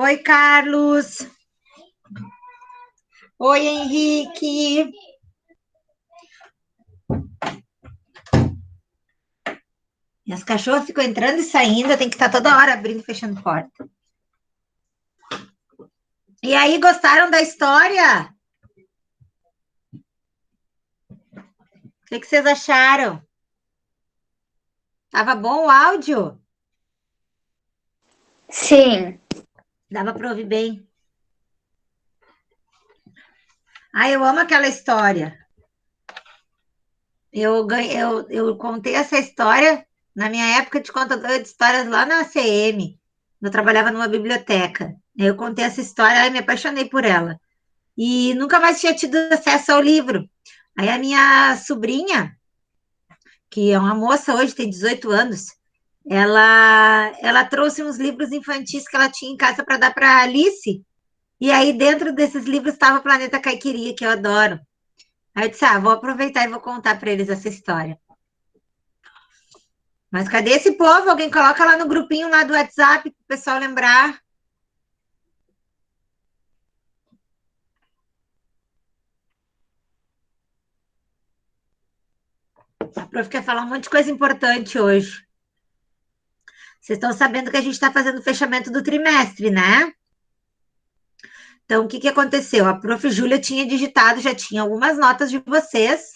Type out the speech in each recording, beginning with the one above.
Oi, Carlos. Oi, Henrique. E as cachorras ficam entrando e saindo, tem que estar toda hora abrindo e fechando porta. E aí, gostaram da história? O que vocês acharam? Tava bom o áudio? Sim, Dava para ouvir bem. Ah, eu amo aquela história. Eu contei essa história na minha época de contadora de histórias lá na ACM. Eu trabalhava numa biblioteca. Eu contei essa história e me apaixonei por ela. E nunca mais tinha tido acesso ao livro. Aí a minha sobrinha, que é uma moça hoje, tem 18 anos, ela trouxe uns livros infantis que ela tinha em casa para dar para Alice. E aí dentro desses livros estava o Planeta Caiqueria, que eu adoro. Aí eu disse, vou aproveitar e vou contar para eles essa história. Mas cadê esse povo? Alguém coloca lá no grupinho lá do WhatsApp para o pessoal lembrar. A prof quer falar um monte de coisa importante hoje. Vocês estão sabendo que a gente está fazendo o fechamento do trimestre, né? Então, o que que aconteceu? A prof. Júlia tinha digitado, já tinha algumas notas de vocês.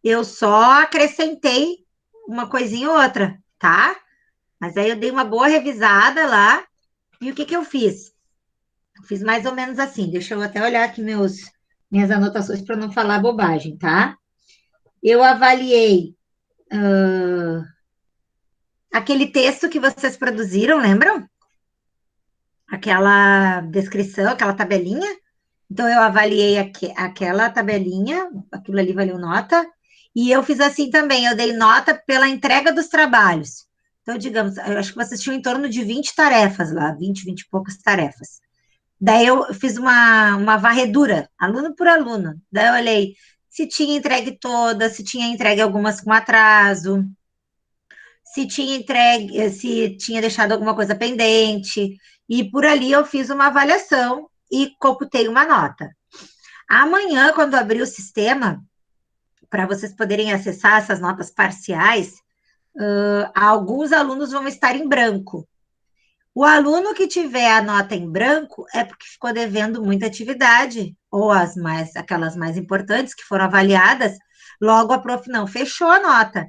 Eu só acrescentei uma coisinha ou outra, tá? Mas aí eu dei uma boa revisada lá. E o que que eu fiz? Fiz mais ou menos assim. Deixa eu até olhar aqui minhas anotações para não falar bobagem, tá? Eu avaliei aquele texto que vocês produziram, lembram? Aquela descrição, aquela tabelinha. Então, eu avaliei aquela tabelinha, aquilo ali valeu nota, e eu fiz assim também, eu dei nota pela entrega dos trabalhos. Então, digamos, eu acho que vocês tinham em torno de 20 tarefas lá, 20 e poucas tarefas. Daí eu fiz uma varredura, aluno por aluno. Daí eu olhei se tinha entregue todas, se tinha entregue algumas com atraso, se tinha entregue, se tinha deixado alguma coisa pendente. E por ali eu fiz uma avaliação e computei uma nota. Amanhã, quando abrir o sistema, para vocês poderem acessar essas notas parciais, alguns alunos vão estar em branco. O aluno que tiver a nota em branco é porque ficou devendo muita atividade, ou aquelas mais importantes que foram avaliadas, logo a prof não fechou a nota.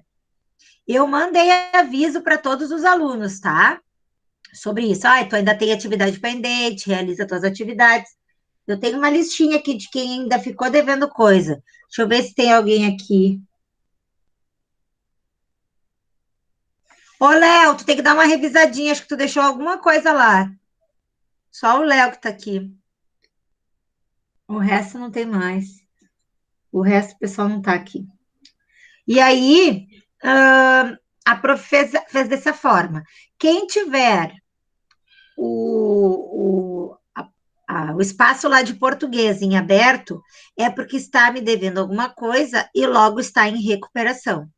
Eu mandei aviso para todos os alunos, tá? Sobre isso. Tu ainda tem atividade pendente, realiza tuas atividades. Eu tenho uma listinha aqui de quem ainda ficou devendo coisa. Deixa eu ver se tem alguém aqui. Ô, Léo, tu tem que dar uma revisadinha. Acho que tu deixou alguma coisa lá. Só o Léo que tá aqui. O resto não tem mais. O resto do pessoal não tá aqui. E aí, a prof fez dessa forma. Quem tiver o espaço lá de português em aberto, é porque está me devendo alguma coisa e logo está em recuperação.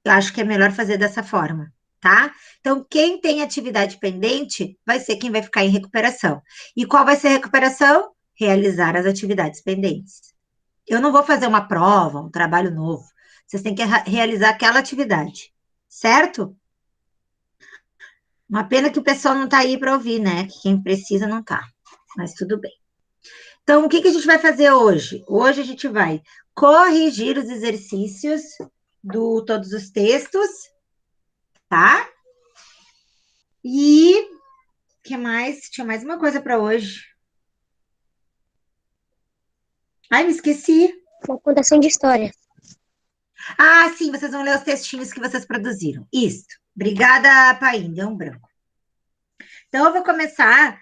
Eu acho que é melhor fazer dessa forma, tá? Então, quem tem atividade pendente vai ser quem vai ficar em recuperação. E qual vai ser a recuperação? Realizar as atividades pendentes. Eu não vou fazer uma prova, um trabalho novo. Vocês têm que realizar aquela atividade, certo? Uma pena que o pessoal não está aí para ouvir, né? Que quem precisa não está. Mas tudo bem. Então, o que que a gente vai fazer hoje? Hoje a gente vai corrigir os exercícios do todos os textos, tá? E que mais? Tinha mais uma coisa para hoje. Ai, me esqueci. uma contação de história. Ah, sim, vocês vão ler os textinhos que vocês produziram. Isso. Obrigada, Paim, deu um branco. Então, eu vou começar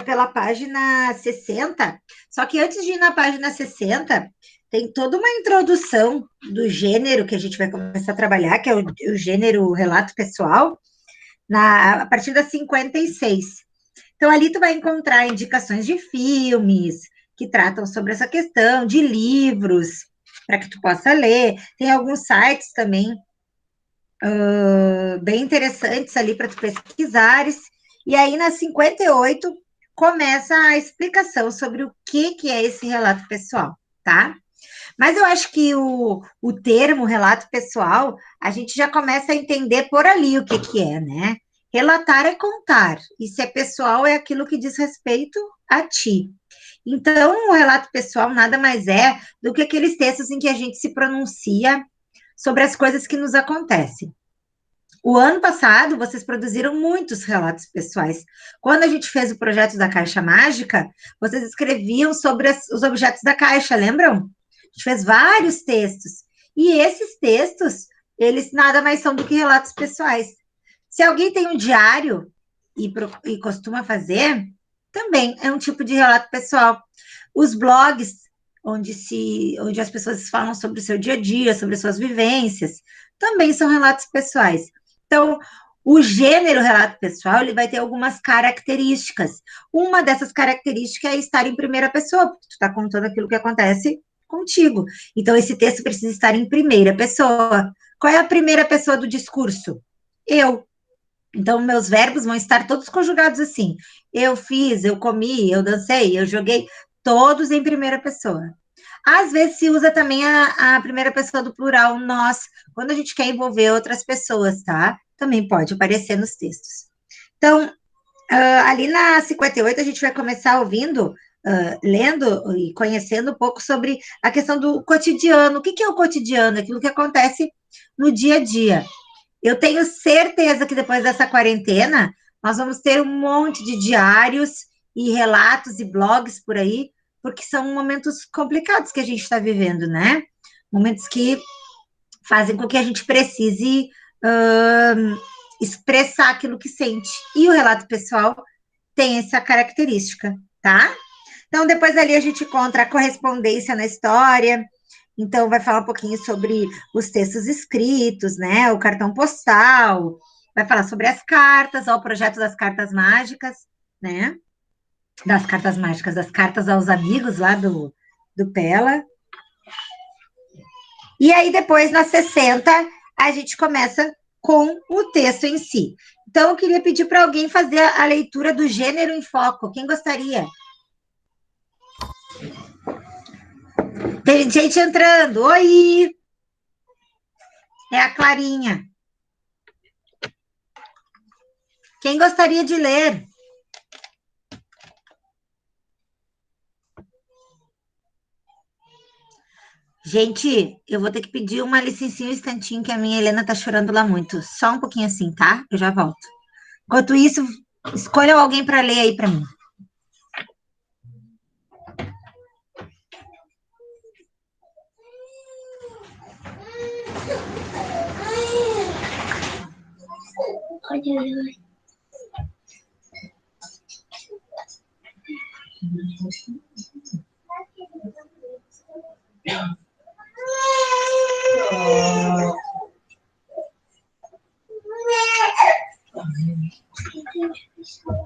pela página 60. Só que antes de ir na página 60, tem toda uma introdução do gênero que a gente vai começar a trabalhar, que é o gênero relato pessoal, a partir da 56. Então, ali tu vai encontrar indicações de filmes que tratam sobre essa questão, de livros, para que tu possa ler. Tem alguns sites também bem interessantes ali para tu pesquisares. E aí, na 58, começa a explicação sobre o que é esse relato pessoal, tá? Mas eu acho que o termo relato pessoal, a gente já começa a entender por ali o que é, né? Relatar é contar, e se é pessoal é aquilo que diz respeito a ti. Então, o relato pessoal nada mais é do que aqueles textos em que a gente se pronuncia sobre as coisas que nos acontecem. O ano passado, vocês produziram muitos relatos pessoais. Quando a gente fez o projeto da Caixa Mágica, vocês escreviam sobre os objetos da caixa, lembram? A gente fez vários textos. E esses textos, eles nada mais são do que relatos pessoais. Se alguém tem um diário e costuma fazer, também é um tipo de relato pessoal. Os blogs, onde as pessoas falam sobre o seu dia a dia, sobre as suas vivências, também são relatos pessoais. Então, o gênero relato pessoal, ele vai ter algumas características. Uma dessas características é estar em primeira pessoa, porque tu está contando aquilo que acontece contigo. Então, esse texto precisa estar em primeira pessoa. Qual é a primeira pessoa do discurso? Eu. Então, meus verbos vão estar todos conjugados assim. Eu fiz, eu comi, eu dancei, eu joguei, todos em primeira pessoa. Às vezes se usa também a primeira pessoa do plural, nós, quando a gente quer envolver outras pessoas, tá? Também pode aparecer nos textos. Então, ali na 58, a gente vai começar ouvindo, lendo e conhecendo um pouco sobre a questão do cotidiano. O que é o cotidiano? Aquilo que acontece no dia a dia. Eu tenho certeza que depois dessa quarentena, nós vamos ter um monte de diários e relatos e blogs por aí, porque são momentos complicados que a gente está vivendo, né? Momentos que fazem com que a gente precise expressar aquilo que sente. E o relato pessoal tem essa característica, tá? Então, depois ali a gente encontra a correspondência na história. Então, vai falar um pouquinho sobre os textos escritos, né? O cartão postal. Vai falar sobre as cartas, ó, o projeto das cartas mágicas, né? Das cartas mágicas, das cartas aos amigos lá do Pela. E aí, depois, na 60, a gente começa com o texto em si. Então, eu queria pedir para alguém fazer a leitura do gênero em foco. Quem gostaria? Tem gente entrando. Oi! É a Clarinha. Quem gostaria de ler? Gente, eu vou ter que pedir uma licencinha um instantinho, que a minha Helena tá chorando lá muito. Só um pouquinho assim, tá? Eu já volto. Enquanto isso, escolham alguém para ler aí para mim.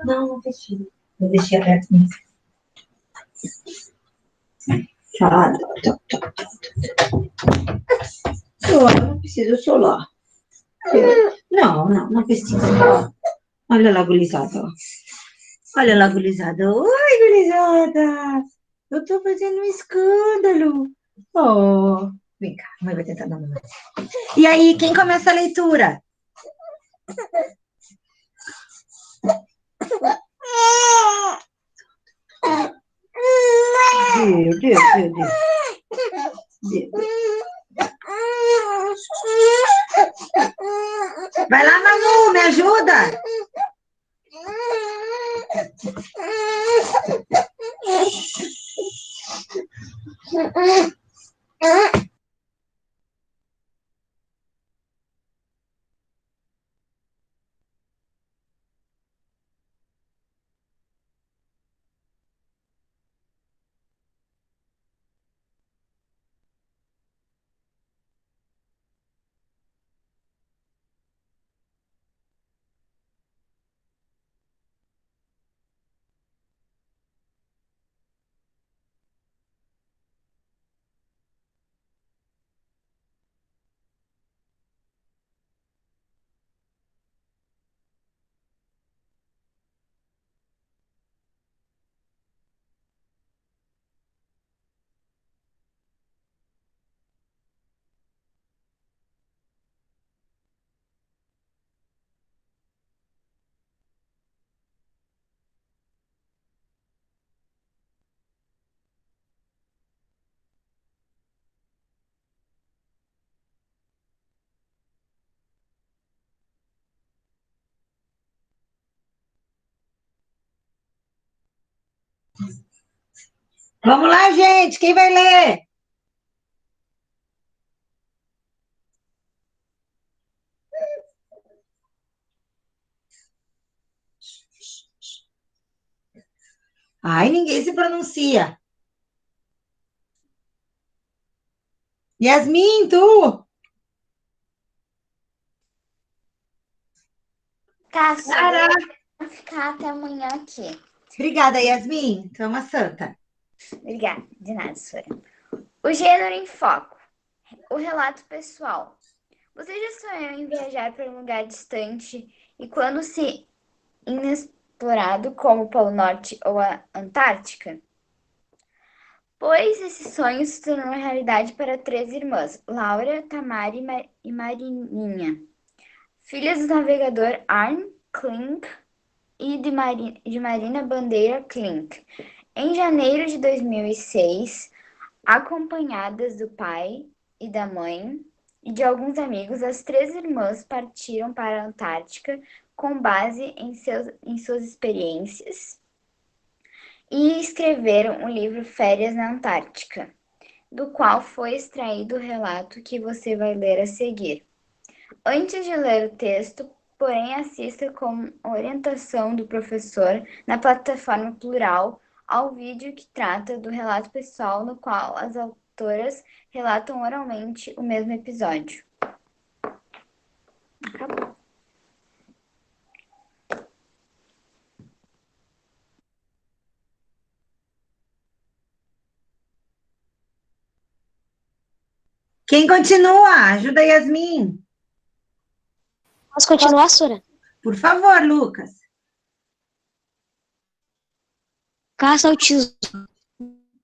Não, não fechei. Eu deixei aberto mesmo. Tá, eu não preciso solar. Não, não, não precisa. Olha lá, gurizada. Olha lá, gurizada. Oi, gurizada. Eu tô fazendo um escândalo. Oh, vem cá, a mãe vai tentar dar uma. E aí, quem começa a leitura? Vai lá, Manu, me ajuda. Vamos lá, gente, quem vai ler? Ai, ninguém se pronuncia. Yasmin, tu? Cássio, Caraca. vou ficar até amanhã aqui. Obrigada, Yasmin. Tu é uma santa. Obrigada, de nada, Sora. O gênero em foco. O relato pessoal. Você já sonhou em viajar para um lugar distante e quando se inexplorado, como o Polo Norte ou a Antártica? Pois esse sonho se tornou realidade para três irmãs, Laura, Tamara e Marininha, filhas do navegador Arne Klink e de Marina Bandeira Klink. Em janeiro de 2006, acompanhadas do pai e da mãe e de alguns amigos, as três irmãs partiram para a Antártica com base em suas experiências e escreveram o livro Férias na Antártica, do qual foi extraído o relato que você vai ler a seguir. Antes de ler o texto, porém, assista com orientação do professor na plataforma Plural ao vídeo que trata do relato pessoal no qual as autoras relatam oralmente o mesmo episódio. Acabou. Quem continua? Ajuda a Yasmin. Posso continuar, Sora? Por favor, Lucas. Caça ao tesouro.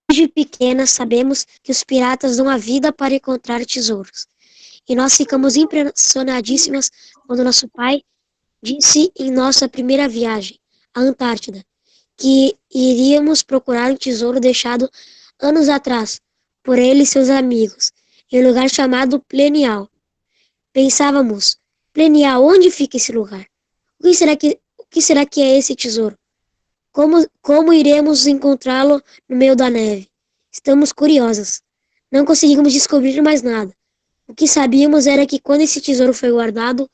Desde pequena sabemos que os piratas dão a vida para encontrar tesouros. E nós ficamos impressionadíssimas quando nosso pai disse em nossa primeira viagem, à Antártida, que iríamos procurar um tesouro deixado anos atrás por ele e seus amigos, em um lugar chamado Plenial. Pensávamos, Plenial, onde fica esse lugar? O que será que é esse tesouro? Como iremos encontrá-lo no meio da neve? Estamos curiosas. Não conseguimos descobrir mais nada. O que sabíamos era que quando esse tesouro foi guardado,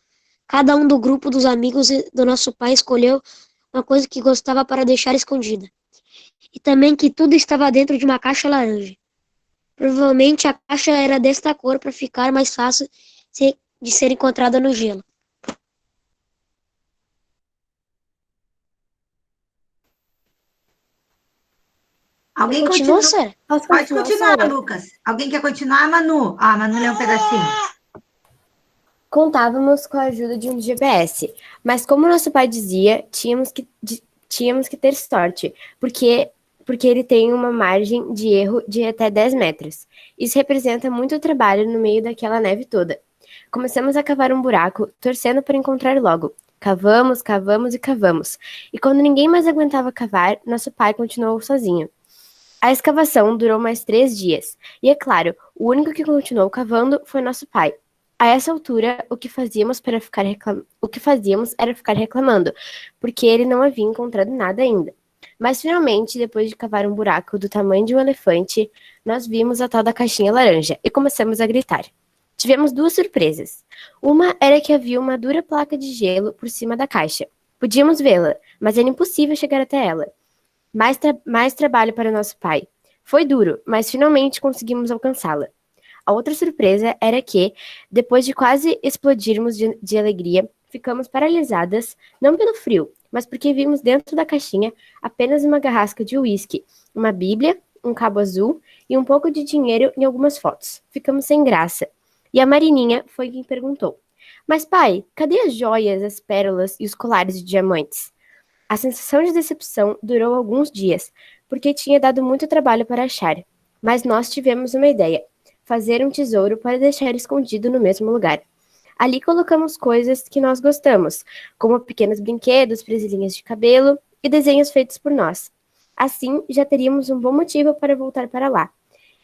cada um do grupo dos amigos do nosso pai escolheu uma coisa que gostava para deixar escondida. E também que tudo estava dentro de uma caixa laranja. Provavelmente a caixa era desta cor para ficar mais fácil de ser encontrada no gelo. Alguém Continua, continua? Sara? Pode continuar, Lucas. Alguém quer continuar? Manu. Ah, Manu lê um pedacinho. Contávamos com a ajuda de um GPS, mas como nosso pai dizia, tínhamos que ter sorte, porque ele tem uma margem de erro de até 10 metros. Isso representa muito trabalho no meio daquela neve toda. Começamos a cavar um buraco, torcendo para encontrar logo. Cavamos, cavamos e cavamos. E quando ninguém mais aguentava cavar, nosso pai continuou sozinho. A escavação durou mais 3 dias, e é claro, o único que continuou cavando foi nosso pai. A essa altura, o que fazíamos era ficar reclamando, porque ele não havia encontrado nada ainda. Mas finalmente, depois de cavar um buraco do tamanho de um elefante, nós vimos a tal da caixinha laranja e começamos a gritar. Tivemos duas surpresas. Uma era que havia uma dura placa de gelo por cima da caixa. Podíamos vê-la, mas era impossível chegar até ela. Mais trabalho para nosso pai. Foi duro, mas finalmente conseguimos alcançá-la. A outra surpresa era que, depois de quase explodirmos de alegria, ficamos paralisadas, não pelo frio, mas porque vimos dentro da caixinha apenas uma garrafa de uísque, uma bíblia, um cabo azul e um pouco de dinheiro em algumas fotos. Ficamos sem graça. E a Marininha foi quem perguntou: Mas pai, cadê as joias, as pérolas e os colares de diamantes? A sensação de decepção durou alguns dias, porque tinha dado muito trabalho para achar. Mas nós tivemos uma ideia: fazer um tesouro para deixar escondido no mesmo lugar. Ali colocamos coisas que nós gostamos, como pequenos brinquedos, presilhinhas de cabelo e desenhos feitos por nós. Assim, já teríamos um bom motivo para voltar para lá.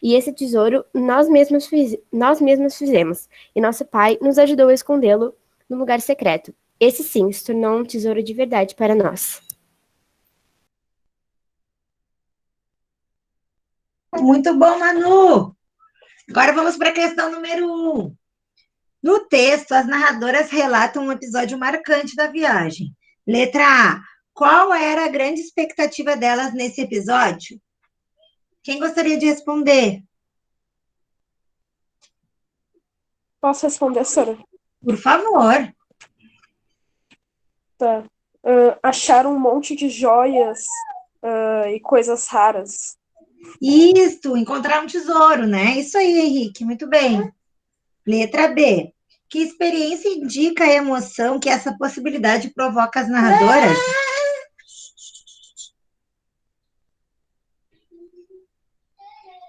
E esse tesouro nós mesmos fizemos, e nosso pai nos ajudou a escondê-lo num lugar secreto. Esse sim se tornou um tesouro de verdade para nós. Muito bom, Manu. Agora vamos para a questão número 1. No texto, as narradoras relatam um episódio marcante da viagem. Letra A. Qual era a grande expectativa delas nesse episódio? Quem gostaria de responder? Posso responder, Sara? Por favor. Tá. Acharam um monte de joias e coisas raras. Isso, encontrar um tesouro, né? Isso aí, Henrique, muito bem. Letra B. Que experiência indica a emoção que essa possibilidade provoca as narradoras?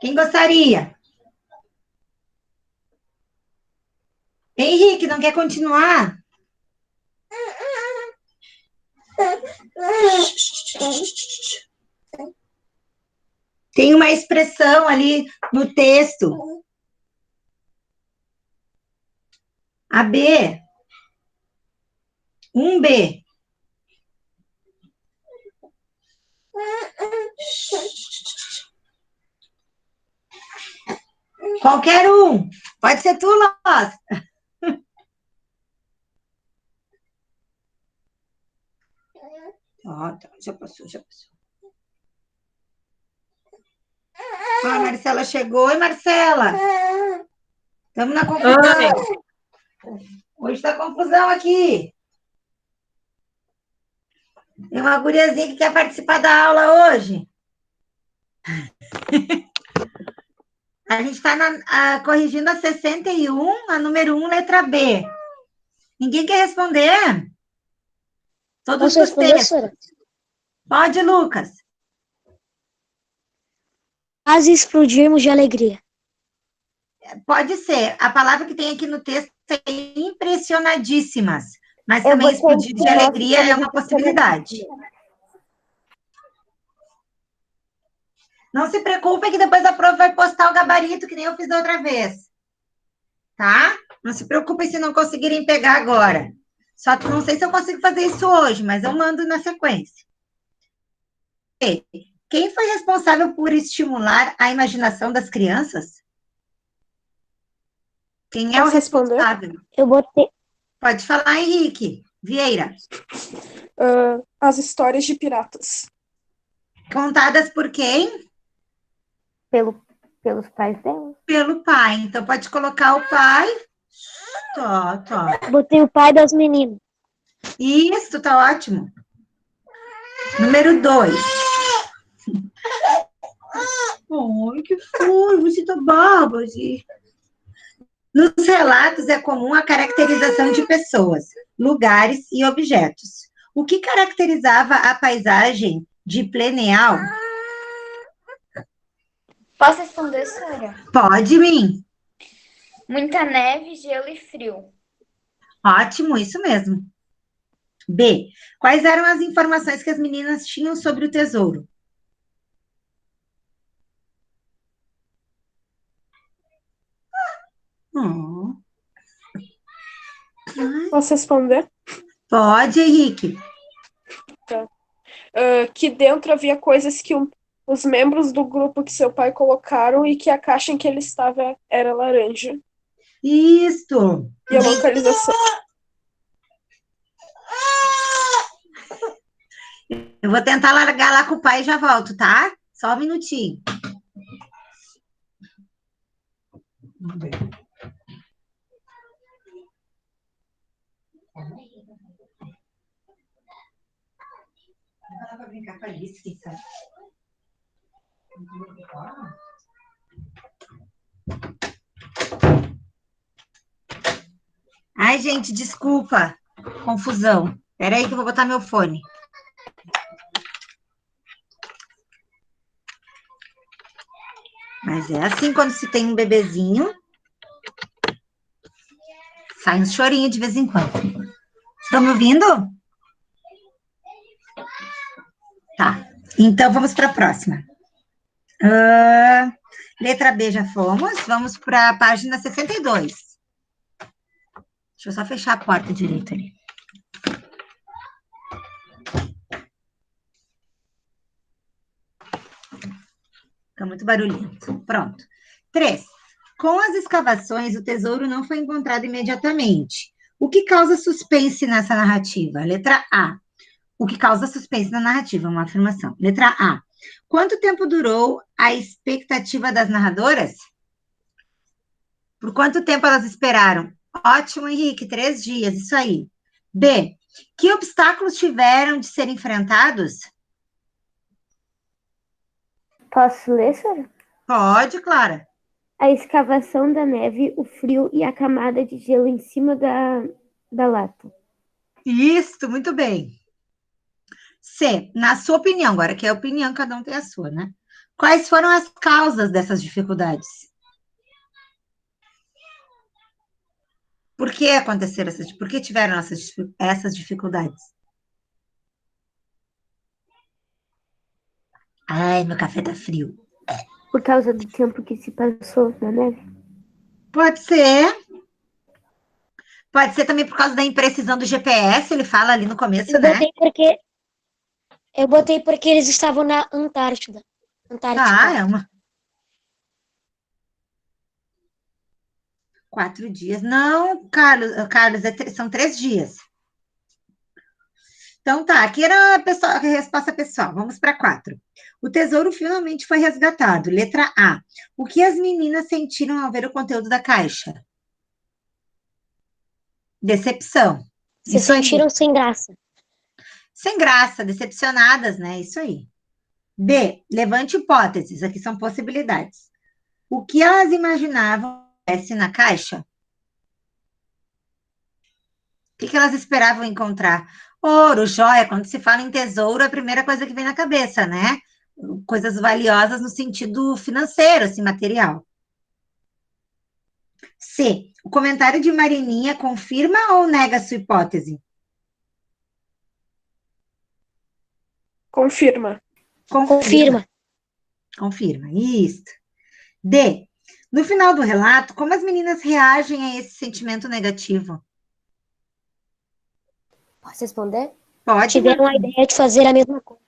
Quem gostaria? Henrique, não quer continuar? Tem uma expressão ali no texto. A B. 1B. Qualquer um. Pode ser tu, Loz. Tá, já passou. A Marcela chegou. Oi, Marcela. Estamos na confusão. Hoje está confusão aqui. Tem uma guriazinha que quer participar da aula hoje. A gente está corrigindo a 61, a número 1, letra B. Ninguém quer responder? Todos Posso os responder, textos. Sara? Pode, Lucas. Quase explodimos de alegria. Pode ser. A palavra que tem aqui no texto é impressionadíssimas. Mas Eu também botei explodir de que nós alegria é uma ficamos possibilidade. Não se preocupe que depois a prova vai postar o gabarito, que nem eu fiz da outra vez. Tá? Não se preocupem se não conseguirem pegar agora. Só que não sei se eu consigo fazer isso hoje, mas eu mando na sequência. Quem foi responsável por estimular a imaginação das crianças? Quem é o Posso responder? responsável? Eu botei. Pode falar, Henrique Vieira. As histórias de piratas. Contadas por quem? pelos pais dela. Pelo pai. Então, pode colocar o pai. Tá. Botei o pai das meninas. Isso, tá ótimo. Número 2. Ai, que foi? Você tá bárbaro. Nos relatos é comum a caracterização de pessoas, lugares e objetos. O que caracterizava a paisagem de Pleneal? Posso responder, Sara? Pode, mim. Muita neve, gelo e frio. Ótimo, isso mesmo. B. Quais eram as informações que as meninas tinham sobre o tesouro? Oh. Posso responder? Pode, Henrique. Que dentro havia coisas que os membros do grupo que seu pai colocaram e que a caixa em que ele estava era laranja. Isso. E a localização. Eu vou tentar largar lá com o pai e já volto, tá? Só um minutinho. Vamos ver. Não dá pra brincar com a Alice, quem sabe? Ai, gente, desculpa. Confusão. Espera aí que eu vou botar meu fone. Mas é assim quando se tem um bebezinho. Sai um chorinho de vez em quando. Estão me ouvindo? Tá. Então, vamos para a próxima. Letra B já fomos. Vamos para a página 62. Deixa eu só fechar a porta direito ali. Fica muito barulhento. Pronto. 3. Com as escavações, o tesouro não foi encontrado imediatamente. O que causa suspense nessa narrativa? Letra A. O que causa suspense na narrativa, uma afirmação. Letra A. Quanto tempo durou a expectativa das narradoras? Por quanto tempo elas esperaram? Ótimo, Henrique, 3 dias, isso aí. B. Que obstáculos tiveram de ser enfrentados? Posso ler, senhora? Pode, Clara. A escavação da neve, o frio e a camada de gelo em cima da lata. Isso, muito bem. C. Na sua opinião, agora que é a opinião, cada um tem a sua, né? Quais foram as causas dessas dificuldades? Por que aconteceram por que tiveram essas dificuldades? Ai, meu café tá frio. Por causa do tempo que se passou na neve. Pode ser. Pode ser também por causa da imprecisão do GPS, ele fala ali no começo, né? Eu botei porque eles estavam na Antártida. Ah, é uma. 4 dias. Não, Carlos, são 3 dias. Então tá, aqui era a resposta pessoal. Vamos para 4. O tesouro finalmente foi resgatado. Letra A. O que as meninas sentiram ao ver o conteúdo da caixa? Decepção. Se Isso aí. sentiram sem graça. Sem graça, decepcionadas, né? Isso aí. B. Levante hipóteses. Aqui são possibilidades. O que elas imaginavam tivesse na caixa? O que elas esperavam encontrar? Ouro, joia. Quando se fala em tesouro, é a primeira coisa que vem na cabeça, né? Coisas valiosas no sentido financeiro, assim, material. C. O comentário de Marininha confirma ou nega a sua hipótese? Confirma. Confirma, isso. D. No final do relato, como as meninas reagem a esse sentimento negativo? Posso responder? Pode, Tiveram a ideia de fazer a mesma coisa.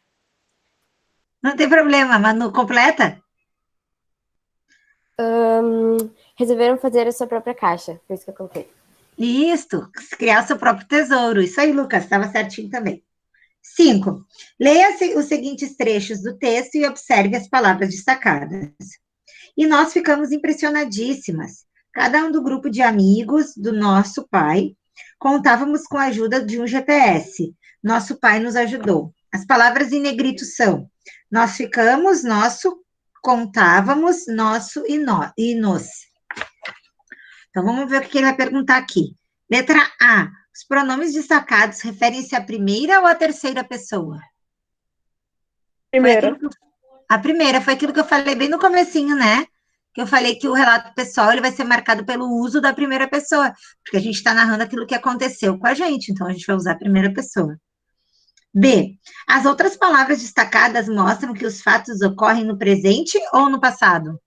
não tem problema, Manu, completa? Resolveram fazer a sua própria caixa. Foi isso que eu coloquei. Isso, criar seu próprio tesouro. Isso aí, Lucas, estava certinho também. 5. Leia os seguintes trechos do texto e observe as palavras destacadas. E nós ficamos impressionadíssimas. Cada um do grupo de amigos do nosso pai contávamos com a ajuda de um GPS. Nosso pai nos ajudou. As palavras em negrito são: nós ficamos, nosso, contávamos, nosso e nos. Então, vamos ver o que ele vai perguntar aqui. Letra A. Os pronomes destacados referem-se à primeira ou à terceira pessoa? Primeira. A primeira, foi aquilo que eu falei bem no comecinho, né? Que eu falei que o relato pessoal ele vai ser marcado pelo uso da primeira pessoa, porque a gente está narrando aquilo que aconteceu com a gente, então a gente vai usar a primeira pessoa. B. As outras palavras destacadas mostram que os fatos ocorrem no presente ou no passado?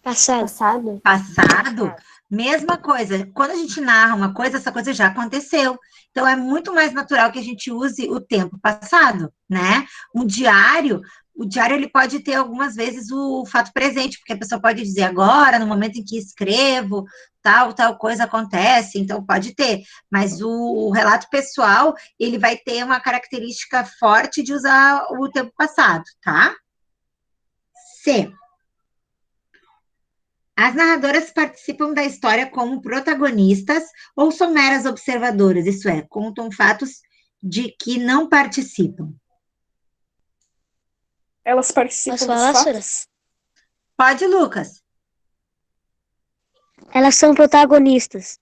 Passado. Passado, mesma coisa. Quando a gente narra uma coisa, essa coisa já aconteceu. Então, é muito mais natural que a gente use o tempo passado, né? O diário ele pode ter algumas vezes o fato presente, porque a pessoa pode dizer agora, no momento em que escrevo, tal coisa acontece, então pode ter. Mas o relato pessoal, ele vai ter uma característica forte de usar o tempo passado, tá? C. As narradoras participam da história como protagonistas ou são meras observadoras, isso é, contam fatos de que não participam. Elas participam Posso dos falar, fatos? senhoras? Pode, Lucas. Elas são protagonistas.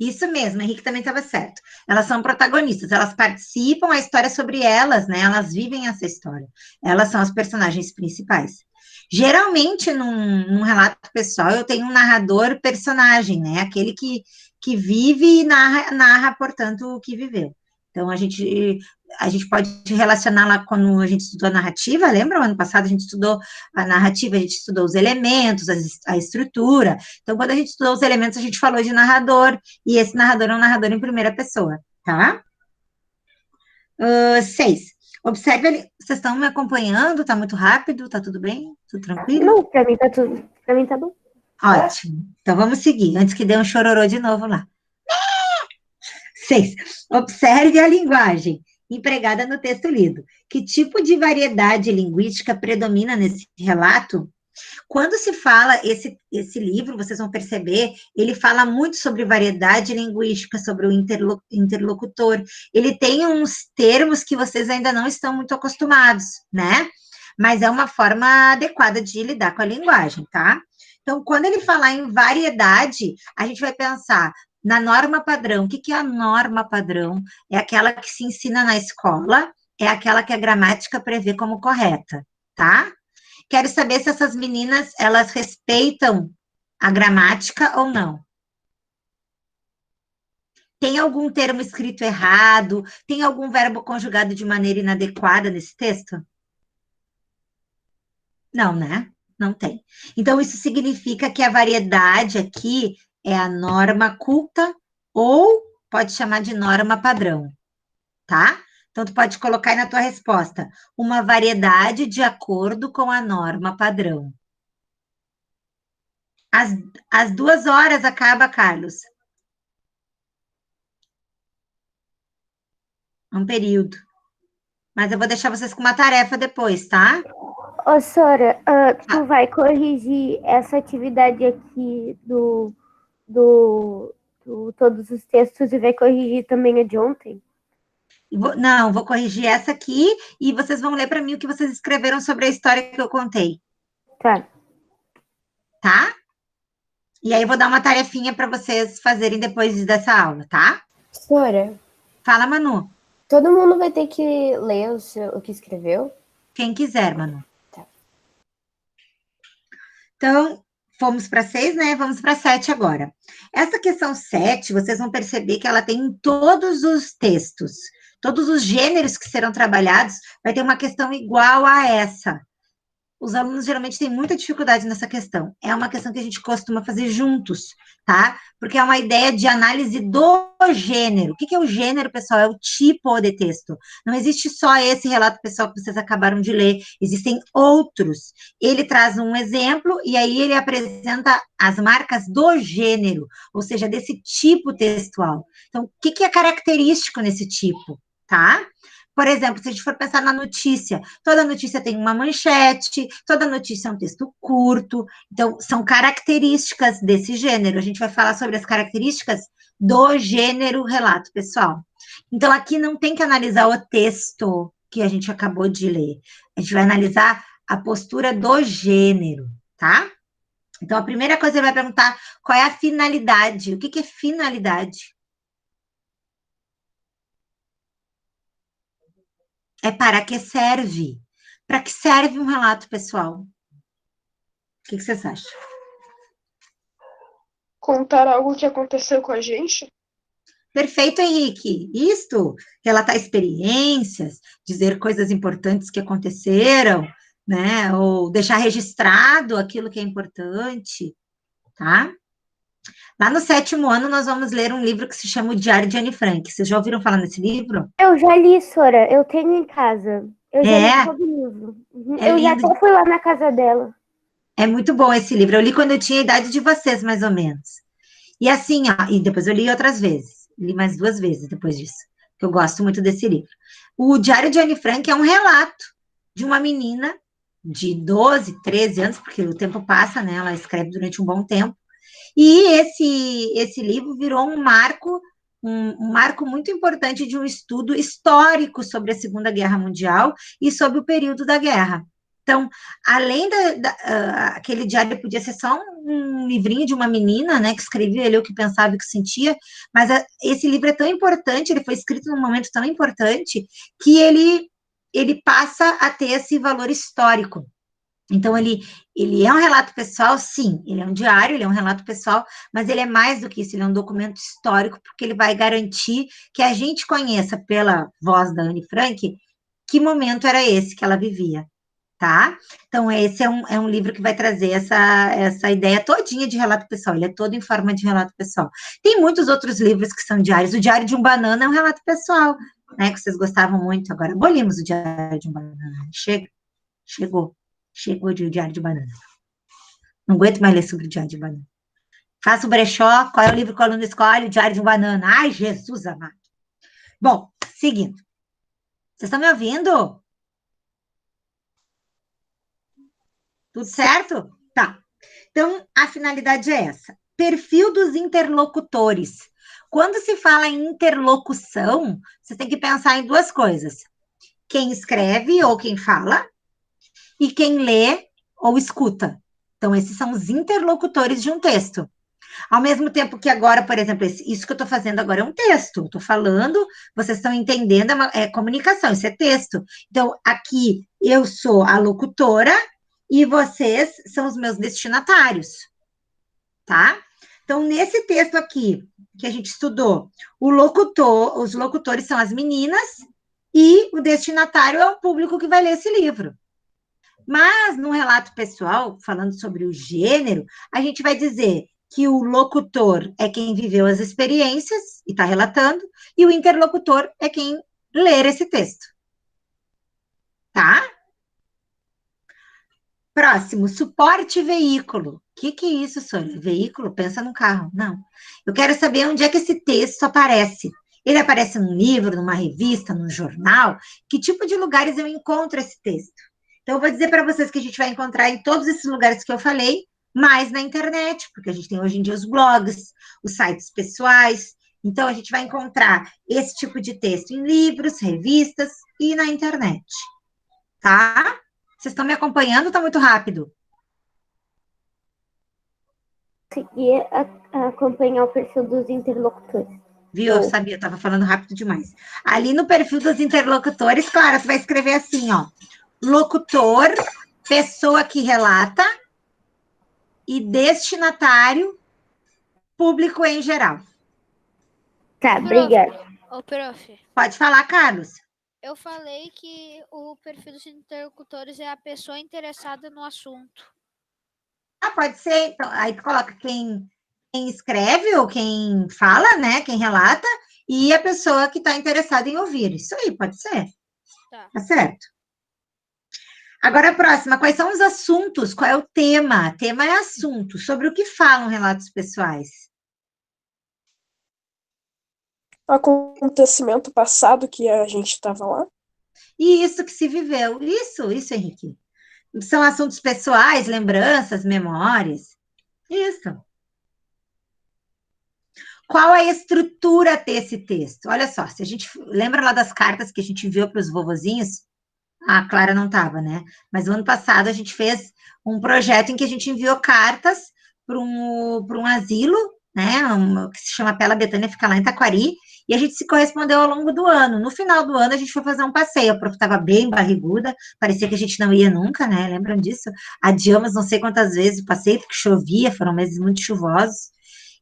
Isso mesmo, Henrique também estava certo. Elas são protagonistas, elas participam, a história é sobre elas, né? Elas vivem essa história. Elas são as personagens principais. Geralmente, num relato pessoal, eu tenho um narrador personagem, né? Aquele que vive e narra, portanto, o que viveu. Então, a gente pode relacionar lá quando a gente estudou a narrativa, lembra? Ano passado a gente estudou a narrativa, a gente estudou os elementos, a estrutura. Então, quando a gente estudou os elementos, a gente falou de narrador, e esse narrador é um narrador em primeira pessoa, tá? 6. Observe ali, vocês estão me acompanhando? Tá muito rápido? Tá tudo bem? Tudo tranquilo? Não, pra mim tá tudo. Pra mim tá bom. Ótimo. Então vamos seguir, antes que dê um chororô de novo lá. 6. Observe a linguagem empregada no texto lido. Que tipo de variedade linguística predomina nesse relato? Quando se fala esse livro, vocês vão perceber, ele fala muito sobre variedade linguística, sobre o interlocutor. Ele tem uns termos que vocês ainda não estão muito acostumados, né? Mas é uma forma adequada de lidar com a linguagem, tá? Então, quando ele falar em variedade, a gente vai pensar na norma padrão. O que é a norma padrão? É aquela que se ensina na escola, é aquela que a gramática prevê como correta, tá? Quero saber se essas meninas, elas respeitam a gramática ou não. Tem algum termo escrito errado? Tem algum verbo conjugado de maneira inadequada nesse texto? Não, né? Não tem. Então, isso significa que a variedade aqui é a norma culta ou pode chamar de norma padrão, tá? Então, tu pode colocar aí na tua resposta uma variedade de acordo com a norma padrão. Às 2 horas acaba, Carlos. Um período. Mas eu vou deixar vocês com uma tarefa depois, tá? Ô, Sora, tu vai corrigir essa atividade aqui do todos os textos e vai corrigir também a de ontem? Não, vou corrigir essa aqui e vocês vão ler para mim o que vocês escreveram sobre a história que eu contei. Tá. Tá? E aí eu vou dar uma tarefinha para vocês fazerem depois dessa aula, tá? Sora, Fala, Manu. todo mundo vai ter que ler o que escreveu? Quem quiser, Manu. Tá. Então, fomos para 6, né? Vamos para 7 agora. Essa questão 7, vocês vão perceber que ela tem em todos os textos. Todos os gêneros que serão trabalhados, vai ter uma questão igual a essa. Os alunos geralmente têm muita dificuldade nessa questão. É uma questão que a gente costuma fazer juntos, tá? Porque é uma ideia de análise do gênero. O que é o gênero, pessoal? É o tipo de texto. Não existe só esse relato pessoal que vocês acabaram de ler, existem outros. Ele traz um exemplo e aí ele apresenta as marcas do gênero, ou seja, desse tipo textual. Então, o que é característico nesse tipo, tá? Por exemplo, se a gente for pensar na notícia, toda notícia tem uma manchete, toda notícia é um texto curto, então são características desse gênero. A gente vai falar sobre as características do gênero relato pessoal. Então, aqui não tem que analisar o texto que a gente acabou de ler, a gente vai analisar a postura do gênero, tá? Então, a primeira coisa ele vai perguntar qual é a finalidade. O que é finalidade? É para que serve? Para que serve um relato pessoal? O que vocês acham? Contar algo que aconteceu com a gente? Perfeito, Henrique. Isto, relatar experiências, dizer coisas importantes que aconteceram, né? Ou deixar registrado aquilo que é importante, tá? Lá no 7º ano, nós vamos ler um livro que se chama O Diário de Anne Frank. Vocês já ouviram falar nesse livro? Eu já li, Sora. Eu tenho em casa. Eu já li todo o livro. É Eu já lindo. até fui lá na casa dela. É muito bom esse livro. Eu li quando eu tinha a idade de vocês, mais ou menos. E assim, ó, e depois eu li outras vezes. Li mais 2 vezes depois disso, que eu gosto muito desse livro. O Diário de Anne Frank é um relato de uma menina de 12, 13 anos, porque o tempo passa, né? Ela escreve durante um bom tempo. E esse livro virou um marco muito importante de um estudo histórico sobre a Segunda Guerra Mundial e sobre o período da guerra. Então, além aquele diário podia ser só um livrinho de uma menina, né, que escrevia ali o que pensava e o que sentia, mas esse livro é tão importante, ele foi escrito num momento tão importante, que ele passa a ter esse valor histórico. Então, ele é um relato pessoal, sim, ele é um diário, ele é um relato pessoal, mas ele é mais do que isso, ele é um documento histórico, porque ele vai garantir que a gente conheça, pela voz da Anne Frank, que momento era esse que ela vivia, tá? Então, esse é um livro que vai trazer essa ideia todinha de relato pessoal, ele é todo em forma de relato pessoal. Tem muitos outros livros que são diários, o Diário de um Banana é um relato pessoal, né, que vocês gostavam muito. Agora abolimos o Diário de Banana. Chegou o Diário de Banana. Não aguento mais ler sobre o Diário de Banana. Faça o brechó, qual é o livro que o aluno escolhe? O Diário de Banana. Ai, Jesus amado. Bom, seguindo. Vocês estão me ouvindo? Tudo certo? Tá. Então, a finalidade é essa. Perfil dos interlocutores. Quando se fala em interlocução, você tem que pensar em duas coisas. Quem escreve ou quem fala e quem lê ou escuta. Então, esses são os interlocutores de um texto. Ao mesmo tempo que agora, por exemplo, isso que eu estou fazendo agora é um texto. Estou falando, vocês estão entendendo, é comunicação, isso é texto. Então, aqui eu sou a locutora e vocês são os meus destinatários, tá? Então, nesse texto aqui que a gente estudou, os locutores são as meninas e o destinatário é o público que vai ler esse livro. Mas, no relato pessoal, falando sobre o gênero, a gente vai dizer que o locutor é quem viveu as experiências e está relatando, e o interlocutor é quem ler esse texto. Tá? Próximo, suporte veículo. O que é isso, Sônia? Veículo? Pensa num carro. Não. Eu quero saber onde é que esse texto aparece. Ele aparece num livro, numa revista, num jornal? Que tipo de lugares eu encontro esse texto? Então, eu vou dizer para vocês que a gente vai encontrar em todos esses lugares que eu falei, mais na internet, porque a gente tem hoje em dia os blogs, os sites pessoais. Então, a gente vai encontrar esse tipo de texto em livros, revistas e na internet. Tá? Vocês estão me acompanhando ou está muito rápido? Consegui acompanhar o perfil dos interlocutores. Viu? Eu sabia, eu estava falando rápido demais. Ali no perfil dos interlocutores, Clara, você vai escrever assim, ó. Locutor, pessoa que relata e destinatário, público em geral. Tá, obrigada. Ô, prof, Pode falar, Carlos. eu falei que o perfil dos interlocutores é a pessoa interessada no assunto. Ah, pode ser. Então, aí tu coloca quem escreve ou quem fala, né? Quem relata, e a pessoa que está interessada em ouvir. Isso aí, pode ser. Tá certo. Agora, a próxima, quais são os assuntos? Qual é o tema? Tema é assunto. Sobre o que falam relatos pessoais? Acontecimento passado que a gente estava lá. E isso que se viveu. Isso, Henrique. São assuntos pessoais, lembranças, memórias. Isso. Qual é a estrutura desse texto? Olha só, se a gente lembra lá das cartas que a gente enviou para os vovozinhos, a Clara não estava, né? Mas no ano passado a gente fez um projeto em que a gente enviou cartas para um asilo, né? Que se chama Pela Betânia, fica lá em Taquari, e a gente se correspondeu ao longo do ano. No final do ano a gente foi fazer um passeio, a prof estava bem barriguda, parecia que a gente não ia nunca, né? Lembram disso? Adiamos não sei quantas vezes o passeio, porque chovia, foram meses muito chuvosos.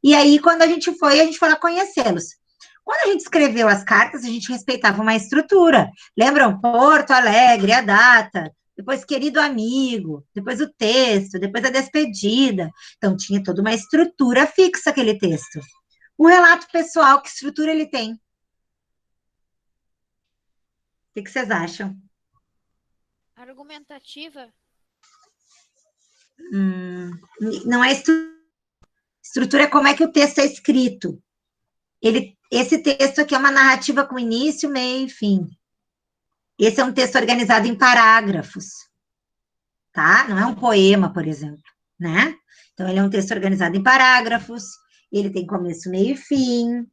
E aí, quando a gente foi lá conhecê-los. Quando a gente escreveu as cartas, a gente respeitava uma estrutura. Lembram? Porto Alegre, a data, depois querido amigo, depois o texto, depois a despedida. Então, tinha toda uma estrutura fixa aquele texto. O relato pessoal, que estrutura ele tem? O que vocês acham? Argumentativa? Não é estrutura. Estrutura é como é que o texto é escrito. Esse texto aqui é uma narrativa com início, meio e fim. Esse é um texto organizado em parágrafos, tá? Não é um poema, por exemplo, né? Então, ele é um texto organizado em parágrafos, ele tem começo, meio e fim,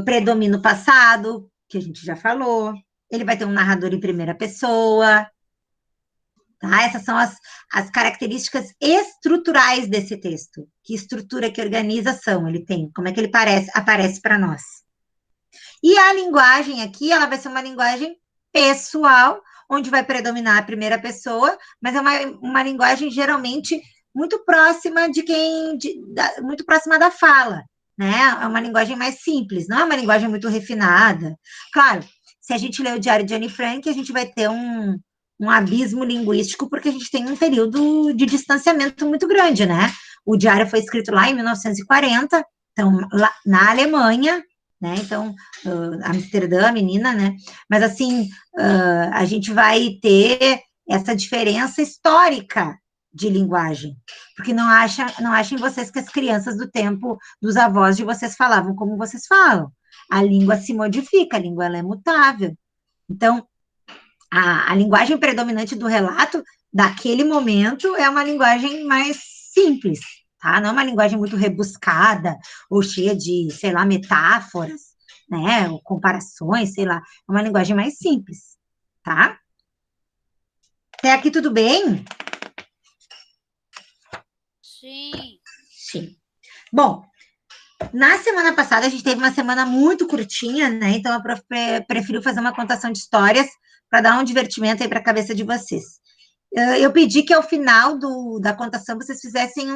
predomina o passado, que a gente já falou, ele vai ter um narrador em primeira pessoa, tá? Essas são as características estruturais desse texto. Que estrutura, que organização ele tem? Como é que ele aparece para nós? E a linguagem aqui, ela vai ser uma linguagem pessoal, onde vai predominar a primeira pessoa, mas é uma linguagem geralmente muito próxima muito próxima da fala, né? É uma linguagem mais simples, não é uma linguagem muito refinada. Claro, se a gente ler o Diário de Anne Frank, a gente vai ter um abismo linguístico, porque a gente tem um período de distanciamento muito grande, né? O diário foi escrito lá em 1940, então, lá na Alemanha, né? Então, Amsterdã, a menina, né? Mas, assim, a gente vai ter essa diferença histórica de linguagem, porque não achem vocês que as crianças do tempo dos avós de vocês falavam como vocês falam. A língua se modifica, a língua ela é mutável. Então, a linguagem predominante do relato daquele momento é uma linguagem mais simples, tá? Não é uma linguagem muito rebuscada ou cheia de, sei lá, metáforas, né? Ou comparações, sei lá. É uma linguagem mais simples, tá? Até aqui tudo bem? Sim. Sim. Bom, na semana passada a gente teve uma semana muito curtinha, né? Então eu prefiro fazer uma contação de histórias para dar um divertimento aí para a cabeça de vocês. Eu pedi que ao final da contação vocês fizessem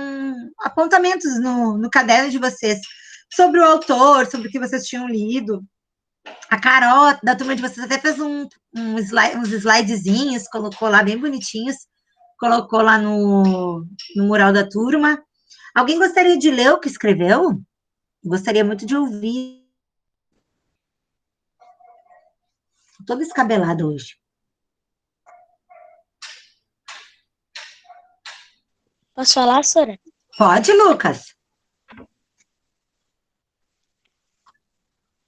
apontamentos no caderno de vocês sobre o autor, sobre o que vocês tinham lido. A Carol, da turma de vocês, até fez uns slidezinhos, colocou lá bem bonitinhos, colocou lá no mural da turma. Alguém gostaria de ler o que escreveu? Gostaria muito de ouvir. Estou toda descabelada hoje. Posso falar, Sora? Pode, Lucas.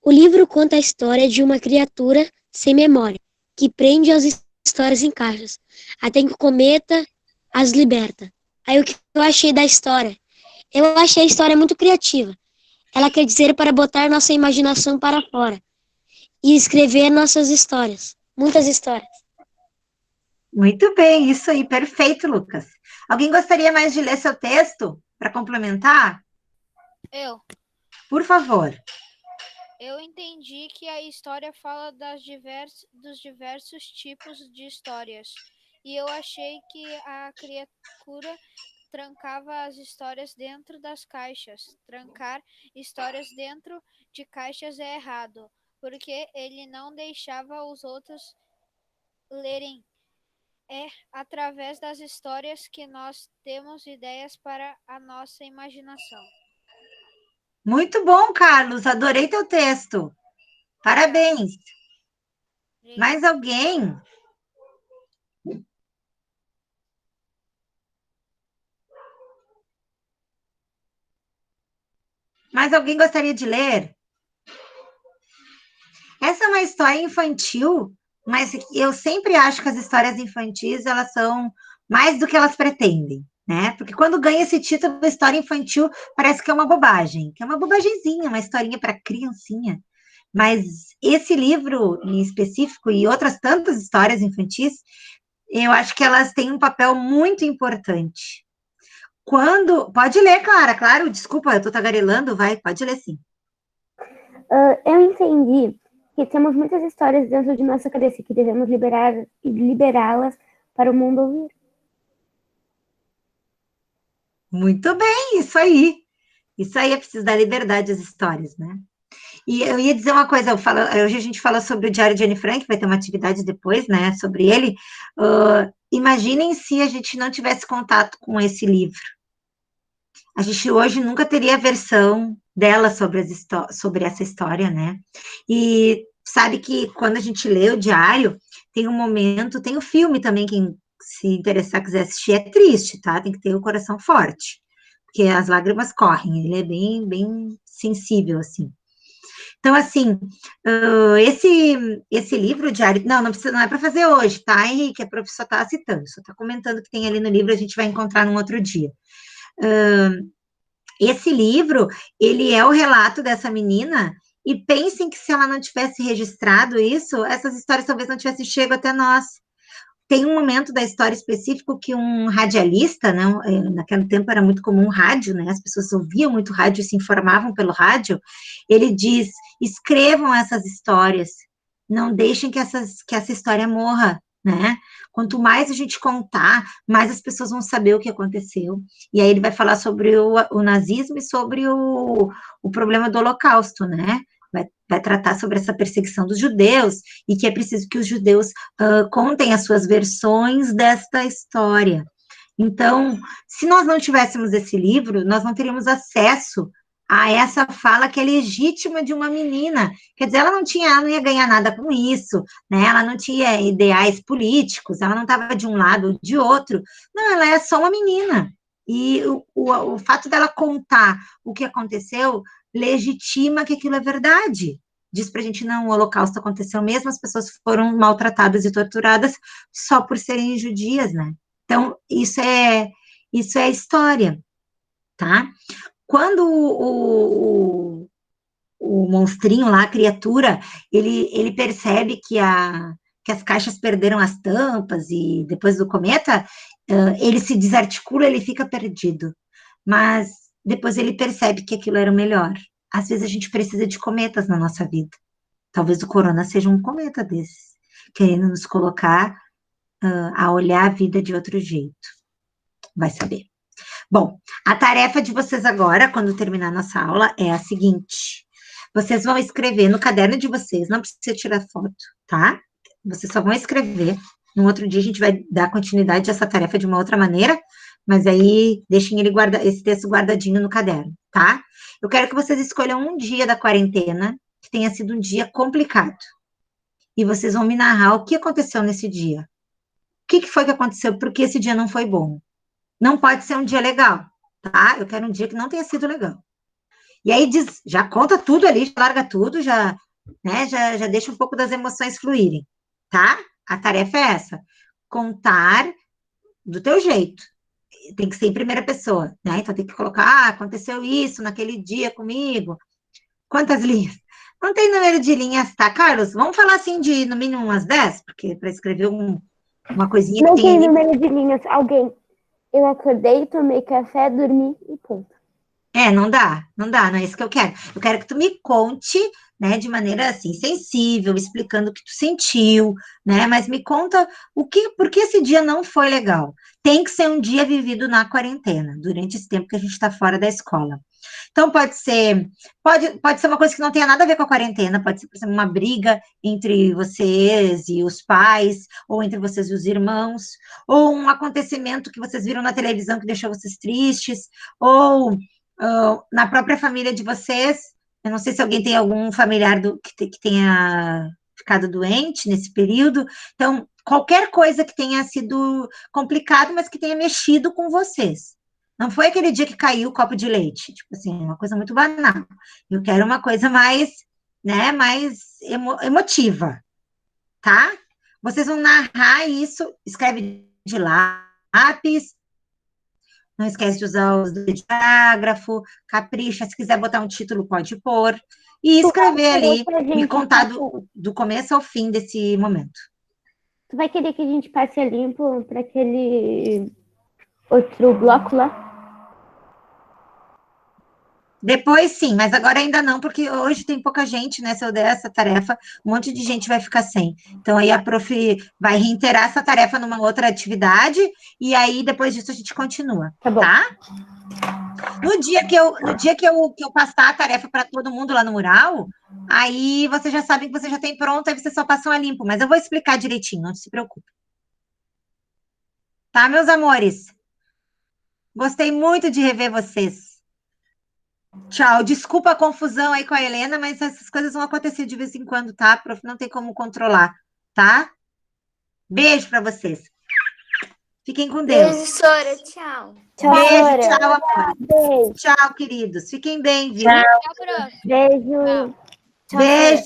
O livro conta a história de uma criatura sem memória, que prende as histórias em caixas, até que o cometa as liberta. Aí o que eu achei da história? Eu achei a história muito criativa. Ela quer dizer para botar nossa imaginação para fora e escrever nossas histórias. Muitas histórias. Muito bem, isso aí, perfeito, Lucas. Alguém gostaria mais de ler seu texto para complementar? Eu. Por favor. Eu entendi que a história fala dos diversos tipos de histórias. E eu achei que a criatura trancava as histórias dentro das caixas. Trancar histórias dentro de caixas é errado, porque ele não deixava os outros lerem. É através das histórias que nós temos ideias para a nossa imaginação. Muito bom, Carlos. Adorei teu texto. Parabéns. Mais alguém? Mais alguém gostaria de ler? Essa é uma história infantil, mas eu sempre acho que as histórias infantis, elas são mais do que elas pretendem, né? Porque quando ganha esse título, história infantil, parece que é uma bobagem, que é uma bobagemzinha, uma historinha para criancinha. Mas esse livro em específico e outras tantas histórias infantis, eu acho que elas têm um papel muito importante. Pode ler, Clara, claro, desculpa, eu tô tagarelando, vai, pode ler sim. Eu entendi que temos muitas histórias dentro de nossa cabeça que devemos liberá-las para o mundo ouvir. Muito bem, isso aí. Isso aí é preciso dar liberdade às histórias, né? E eu ia dizer uma coisa, hoje a gente fala sobre o Diário de Anne Frank, vai ter uma atividade depois, né, sobre ele. Imaginem se a gente não tivesse contato com esse livro. A gente hoje nunca teria a versão dela sobre essa história, né? E sabe que quando a gente lê o diário, tem um momento, tem o filme também, quem se interessar, quiser assistir, é triste, tá? Tem que ter o coração forte, porque as lágrimas correm, ele é bem, bem sensível, assim. Então, assim, esse livro diário, não é para fazer hoje, tá, Henrique? A professora está citando, só está comentando que tem ali no livro, a gente vai encontrar num outro dia. Esse livro, ele é o relato dessa menina, e pensem que se ela não tivesse registrado isso, essas histórias talvez não tivessem chegado até nós. Tem um momento da história específico que um radialista, né, naquele tempo era muito comum rádio, né, as pessoas ouviam muito rádio e se informavam pelo rádio, ele diz, escrevam essas histórias, não deixem que essa história morra, né, quanto mais a gente contar, mais as pessoas vão saber o que aconteceu, e aí ele vai falar sobre o nazismo e sobre o problema do Holocausto, né, vai tratar sobre essa perseguição dos judeus, e que é preciso que os judeus contem as suas versões desta história. Então, se nós não tivéssemos esse livro, nós não teríamos acesso a essa fala que é legítima de uma menina. Quer dizer, ela não ia ganhar nada com isso, né? Ela não tinha ideais políticos, ela não estava de um lado ou de outro. Não, ela é só uma menina. E o fato dela contar o que aconteceu legitima que aquilo é verdade. Diz pra gente, não, o Holocausto aconteceu mesmo, as pessoas foram maltratadas e torturadas só por serem judias, né? Então, isso é história, tá? Quando o monstrinho lá, a criatura, ele percebe que as caixas perderam as tampas e depois do cometa, ele se desarticula, ele fica perdido. Mas depois ele percebe que aquilo era o melhor. Às vezes a gente precisa de cometas na nossa vida. Talvez o corona seja um cometa desses, querendo nos colocar a olhar a vida de outro jeito. Vai saber. Bom, a tarefa de vocês agora, quando terminar nossa aula, é a seguinte. Vocês vão escrever no caderno de vocês, não precisa tirar foto, tá? Vocês só vão escrever. No outro dia a gente vai dar continuidade a essa tarefa de uma outra maneira, mas aí deixem esse texto guardadinho no caderno, tá? Eu quero que vocês escolham um dia da quarentena que tenha sido um dia complicado. E vocês vão me narrar o que aconteceu nesse dia. O que foi que aconteceu? Porque esse dia não foi bom. Não pode ser um dia legal, tá? Eu quero um dia que não tenha sido legal. E aí já conta tudo ali, já larga tudo, já deixa um pouco das emoções fluírem, tá? A tarefa é essa, contar do teu jeito. Tem que ser em primeira pessoa, né? Então tem que colocar, aconteceu isso naquele dia comigo. Quantas linhas? Não tem número de linhas, tá, Carlos? Vamos falar assim de no mínimo umas 10, porque para escrever uma coisinha Não que tem tem... número de linhas. Alguém. Eu acordei, tomei café, dormi e ponto. Não dá, não é isso que eu quero. Eu quero que tu me conte, né, de maneira assim, sensível, explicando o que tu sentiu, né, mas me conta por que esse dia não foi legal. Tem que ser um dia vivido na quarentena, durante esse tempo que a gente está fora da escola. Então, pode ser uma coisa que não tenha nada a ver com a quarentena, pode ser, por exemplo, uma briga entre vocês e os pais, ou entre vocês e os irmãos, ou um acontecimento que vocês viram na televisão que deixou vocês tristes, ou na própria família de vocês. Eu não sei se alguém tem algum familiar que tenha ficado doente nesse período. Então, qualquer coisa que tenha sido complicado, mas que tenha mexido com vocês. Não foi aquele dia que caiu o copo de leite, tipo assim, uma coisa muito banal. Eu quero uma coisa mais, né, mais emotiva, tá? Vocês vão narrar isso, escreve de lápis, não esquece de usar os dedos de parágrafo, capricha, se quiser botar um título, pode pôr, e escrever ali, me contar do começo ao fim desse momento. Tu vai querer que a gente passe a limpo para aquele outro bloco lá? Depois sim, mas agora ainda não, porque hoje tem pouca gente, né? Se eu der essa tarefa, um monte de gente vai ficar sem. Então, aí a prof vai reiterar essa tarefa numa outra atividade, e aí depois disso a gente continua, Tá bom. tá? No dia que eu passar a tarefa para todo mundo lá no mural, aí vocês já sabem que você já tem pronto, aí vocês só passam a limpo, mas eu vou explicar direitinho, não se preocupe. Tá, meus amores? Gostei muito de rever vocês. Tchau, desculpa a confusão aí com a Helena, mas essas coisas vão acontecer de vez em quando, tá? Prof, não tem como controlar, tá? Beijo para vocês. Fiquem com Deus. Beijo, Sora. Tchau. Tchau, Beijo, Sora. tchau, amor. Beijo. Tchau, queridos. Fiquem bem, viu? Tchau, prof. Beijo. Tchau. Beijo.